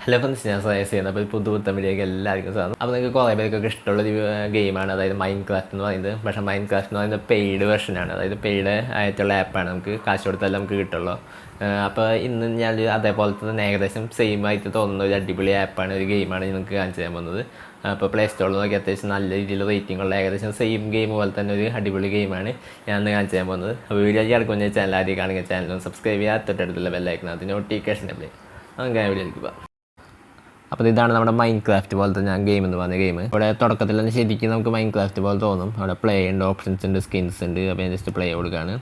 Hello friends, ഞാൻ suggest ചെയ്യുന്നത് അപ്പോൾ പുതുപുത്തൻ വീഡിയോക്ക് എല്ലാവർക്കും സാധനം. അപ്പോൾ നിങ്ങൾക്ക് കുറേ പേർക്കൊക്കെ ഇഷ്ടമുള്ളൊരു ഗെയിമാണ്, അതായത് മൈൻഡ് ക്രാഫ്റ്റ് എന്ന് പറയുന്നത്. പക്ഷേ മൈൻഡ് ക്രാഫ്റ്റ് എന്ന് പറയുന്നത് പെയ്ഡ് വെർഷനാണ്, അതായത് പെയ്ഡ് ആയിട്ടുള്ള ആപ്പാണ്. നമുക്ക് കാശ് കൊടുത്താലും നമുക്ക് കിട്ടുള്ളൂ. അപ്പോൾ ഇന്ന് ഞാൻ അതേപോലത്തെ തന്നെ ഏകദേശം സെയിം ആയിട്ട് തോന്നുന്ന ഒരു അടിപൊളി ആപ്പാണ്, ഒരു ഗെയിമാണ് നിങ്ങൾക്ക് കാണിച്ചു തരാൻ പോകുന്നത്. അപ്പോൾ പ്ലേ സ്റ്റോറിൽ നോക്കി അത്യാവശ്യം നല്ല രീതിയിൽ റേറ്റിംഗ് ഉള്ള ഏകദേശം സെയിം ഗെയിം പോലെ തന്നെ ഒരു അടിപൊളി ഗെയിമാണ് ഞാൻ ഇന്ന് കാണിച്ചു തരാൻ പോകുന്നത്. അപ്പോൾ വീഡിയോ കിടക്കുന്ന ചാനൽ ആദ്യം കാണുന്ന ചാനൽ സബ്സ്ക്രൈബ് ചെയ്യാൻ തൊട്ടടുത്തുള്ള ബെല്ലൈക്കണം, അതിന് നോട്ടിഫിക്കേഷൻ അല്ലേ. നമുക്ക് വീഡിയോ എടുക്കുക. അപ്പോൾ ഇതാണ് നമ്മുടെ മൈൻഡ് ക്രാഫ്റ്റ് പോലത്തെ ഞാൻ ഗെയിം എന്ന് പറഞ്ഞ ഗെയിം. ഇവിടെ തുടക്കത്തിൽ തന്നെ ശരിക്കും നമുക്ക് മൈൻഡ് ക്രാഫ്റ്റ് പോലെ തോന്നും. അവിടെ പ്ലേ ഉണ്ട്, ഓപ്ഷൻസ് ഉണ്ട്, സ്കിൻസ് ഉണ്ട്. അപ്പോൾ ഞാൻ ജസ്റ്റ് പ്ലേ കൊടുക്കുകയാണ്.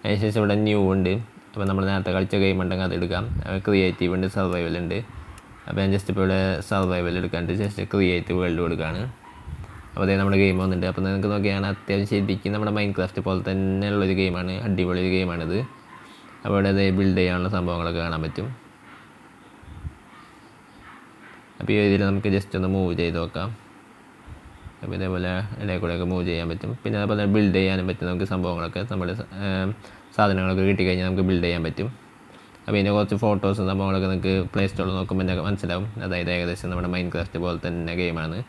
അതിനുശേഷം ഇവിടെ ന്യൂ ഉണ്ട്. അപ്പോൾ നമ്മൾ നേരത്തെ കളിച്ച ഗെയിം ഉണ്ടെങ്കിൽ അത് എടുക്കാം. ക്രിയേറ്റീവ് ഉണ്ട്, സർവൈവൽ ഉണ്ട്. അപ്പോൾ ഞാൻ ജസ്റ്റ് ഇപ്പോൾ ഇവിടെ സർവൈവൽ എടുക്കാണ്ട് ജസ്റ്റ് ക്രിയേറ്റീവ് വേൾഡ് കൊടുക്കുകയാണ്. അപ്പോൾ അതേ നമ്മുടെ ഗെയിം വന്നിട്ടുണ്ട്. അപ്പോൾ നിങ്ങൾക്ക് നോക്കിയാണ് അത്യാവശ്യം ശരിക്കും നമ്മുടെ മൈൻഡ് ക്രാഫ്റ്റ് പോലെ തന്നെയുള്ളൊരു ഗെയിമാണ്, അടിപൊളി ഒരു ഗെയിമാണിത്. അപ്പോൾ ഇവിടെ അത് ബിൽഡ് ചെയ്യാനുള്ള സംഭവങ്ങളൊക്കെ കാണാൻ പറ്റും. അപ്പോൾ ഈ രീതിയിൽ നമുക്ക് ജസ്റ്റ് ഒന്ന് മൂവ് ചെയ്ത് നോക്കാം. അപ്പോൾ ഇതേപോലെ ഇടയിൽ കൂടെയൊക്കെ മൂവ് ചെയ്യാൻ പറ്റും. പിന്നെ അതുപോലെ ബിൽഡ് ചെയ്യാനും പറ്റും. നമുക്ക് സംഭവങ്ങളൊക്കെ നമ്മുടെ സാധനങ്ങളൊക്കെ കിട്ടിക്കഴിഞ്ഞാൽ നമുക്ക് ബിൽഡ് ചെയ്യാൻ പറ്റും. അപ്പോൾ ഇതിൻ്റെ കുറച്ച് ഫോട്ടോസും സംഭവങ്ങളൊക്കെ നിങ്ങൾക്ക് പ്ലേ സ്റ്റോറിൽ നോക്കുമ്പോൾ തന്നെ മനസ്സിലാവും. അതായത് ഏകദേശം നമ്മുടെ മൈൻഡ് ക്രാഫ്റ്റ് പോലെ തന്നെ ഗെയിമാണ്.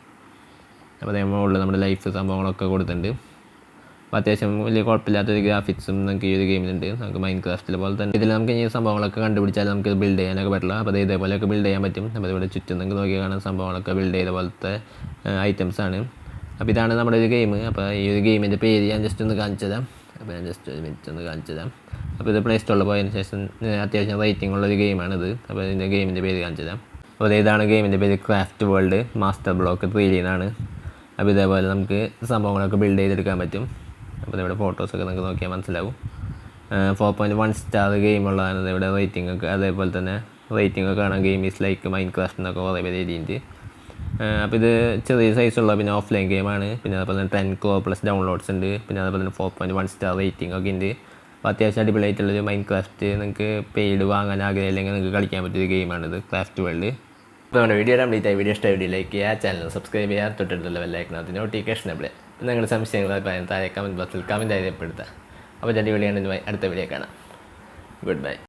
അപ്പോൾ അതേ മുകളിൽ നമ്മുടെ ലൈഫ് സംഭവങ്ങളൊക്കെ കൊടുത്തിട്ടുണ്ട്. അപ്പോൾ അത്യാവശ്യം വലിയ കുഴപ്പമില്ലാത്തൊരു ഗ്രാഫിക്സും നമുക്ക് ഈ ഒരു ഗെയിമിലുണ്ട്. നമുക്ക് മൈൻഡ് ക്രാഫ്റ്റിലെ പോലെ തന്നെ ഇതിൽ നമുക്ക് ഈ സംഭവങ്ങളൊക്കെ കണ്ടുപിടിച്ചാൽ നമുക്ക് ബിൽഡ് ചെയ്യാനൊക്കെ പറ്റില്ല. അപ്പോൾ ഇതേപോലെയൊക്കെ ബിൽഡ് ചെയ്യാൻ പറ്റും. അപ്പോൾ ഇവിടെ ചുറ്റും നിങ്ങൾക്ക് നോക്കി കാണുന്ന സംഭവങ്ങളൊക്കെ ബിൽഡ് ചെയ്ത പോലത്തെ ഐറ്റംസാണ്. അപ്പോൾ ഇതാണ് നമ്മുടെ ഒരു ഗെയിം. അപ്പോൾ ഈ ഒരു ഗെയിമിൻ്റെ പേര് ഞാൻ ജസ്റ്റ് ഒന്ന് കാണിച്ചു തരാം. അപ്പോൾ ഞാൻ ജസ്റ്റ് ഒരു മിനിറ്റ് ഒന്ന് കാണിച്ചു തരാം. അപ്പോൾ ഇത് പ്ലേ സ്റ്റോറിൽ പോയതിന് ശേഷം അത്യാവശ്യം റേറ്റിംഗ് ഉള്ളൊരു ഗെയിമാണിത്. അപ്പോൾ ഇതിൻ്റെ ഗെയിമിൻ്റെ പേര് കാണിച്ചു തരാം. അപ്പോൾ ഇതാണ് ഗെയിമിൻ്റെ പേര്, craft world master block 3D എന്നാണ്. അപ്പോൾ ഇതേപോലെ നമുക്ക് സംഭവങ്ങളൊക്കെ ബിൽഡ് ചെയ്തെടുക്കാൻ പറ്റും. അപ്പോൾ ഇവിടെ ഫോട്ടോസൊക്കെ നിങ്ങൾക്ക് നോക്കിയാൽ മനസ്സിലാവും. 4.1 സ്റ്റാർ ഗെയിമുള്ളതാണ് ഇവിടെ റേറ്റിംഗ് ഒക്കെ. അതേപോലെ തന്നെ റേറ്റിംഗ് ഒക്കെ കാണാം. Game is like mind craft എന്നൊക്കെ കുറേ പേര് എഴുതിയിട്ട്. അപ്പോൾ ഇത് ചെറിയ സൈസുള്ള പിന്നെ ഓഫ്ലൈൻ ഗെയിമാണ്. പിന്നെ അതുപോലെ തന്നെ 10 crore+ ഡൗൺലോഡ്സ് ഉണ്ട്. പിന്നെ അതുപോലെ തന്നെ 4.1 സ്റ്റാർ റേറ്റിംഗ് ഒക്കെ ഉണ്ട്. അപ്പോൾ അത്യാവശ്യം അടിപൊളിയായിട്ടുള്ളൊരു മൈൻഡ് ക്രാഫ്റ്റ് നിങ്ങൾക്ക് പെയ്ഡ് വാങ്ങാൻ ആഗ്രഹമില്ലെങ്കിൽ നിങ്ങൾക്ക് കളിക്കാൻ പറ്റിയൊരു ഗെയിമാണിത്, ക്രാഫ്റ്റ് വേൾഡ്. അപ്പോൾ നമ്മുടെ വീഡിയോ കംപ്ലീറ്റ് ആയി. വീഡിയോ ഇഷ്ടമായി ലൈക്ക് ചെയ്യുക, ചാനൽ സബ്സ്ക്രൈബ് ചെയ്യുക, തൊട്ടടുത്തുള്ള ബെല്ലൈക്കണം, അതിന് നോട്ടിഫിക്കേഷൻ അപ്ലൈ. നിങ്ങളുടെ സംശയങ്ങൾ താഴെ കമൻറ്റ് ബോക്സിൽ കമൻറ്റ് രേഖപ്പെടുത്തുക. അപ്പോൾ അടിപൊളിയാണ്. അടുത്ത വീഡിയോ കാണാം. Good bye.